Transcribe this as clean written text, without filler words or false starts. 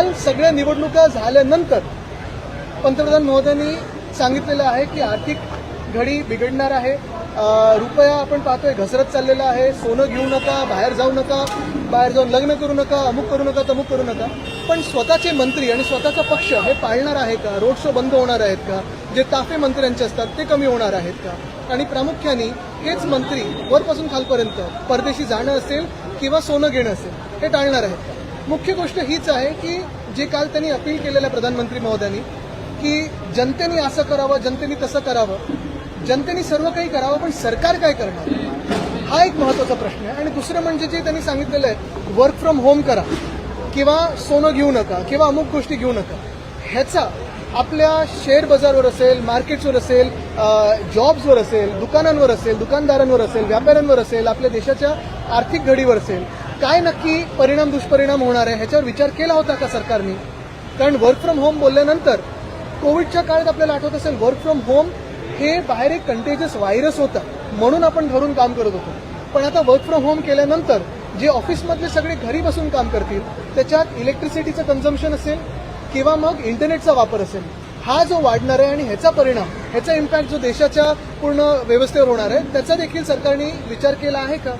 पण सगळ्या निवडणुका झाल्यानंतर पंतप्रधान महोदयांनी सांगितलेलं आहे की आर्थिक घडी बिघडणार आहे, रुपया आपण पाहतोय घसरत चाललेला आहे, सोनं घेऊ नका, बाहेर जाऊ नका, बाहेर जाऊन लग्न करू नका, अमुक करू नका, तमुक करू नका. पण स्वतःचे मंत्री आणि स्वतःचा पक्ष हे पाळणार आहे का? रोड शो बंद होणार आहेत का? जे ताफे मंत्र्यांचे असतात ते कमी होणार आहेत का? आणि प्रामुख्याने हेच मंत्री वरपासून खालपर्यंत परदेशी जाणं असेल किंवा सोनं घेणं असेल हे टाळणार आहेत का? मुख्य गोष्ट हीच आहे की जे काल त्यांनी अपील केलेलं प्रधानमंत्री महोदयांनी की जनतेने असं करावं, जनतेने तसं करावं, जनतेने सर्व काही करावं, पण सरकार काय करणार हा एक महत्त्वाचा प्रश्न आहे. आणि दुसरं म्हणजे जे त्यांनी सांगितलेलं आहे वर्क फ्रॉम होम करा किंवा सोनं घेऊ नका किंवा अमुक गोष्टी घेऊ नका, ह्याचा आपल्या शेअर बाजारवर असेल, मार्केट्सवर असेल, जॉब्सवर असेल, दुकानांवर असेल, दुकानदारांवर असेल, व्यापाऱ्यांवर असेल, आपल्या देशाच्या आर्थिक घडीवर असेल, काय नक्की परिणाम दुष्परिणाम होणार आहे ह्याच्यावर विचार केला होता का सरकारने? कारण वर्क फ्रॉम होम बोलल्यानंतर कोविडच्या काळात आपल्याला आठवत असेल वर्क फ्रॉम होम हे बाहेर एक कंटेजियस व्हायरस होता म्हणून आपण घरून काम करत होतो. पण आता वर्क फ्रॉम होम केल्यानंतर जे ऑफिसमधले सगळे घरी बसून काम करतील त्याच्यात इलेक्ट्रिसिटीचं कन्झम्पशन असेल किंवा मग इंटरनेटचा वापर असेल, हा जो वाढणार आहे आणि ह्याचा परिणाम, ह्याचा इम्पॅक्ट जो देशाच्या पूर्ण व्यवस्थेवर होणार आहे त्याचा देखील सरकारने विचार केला आहे का?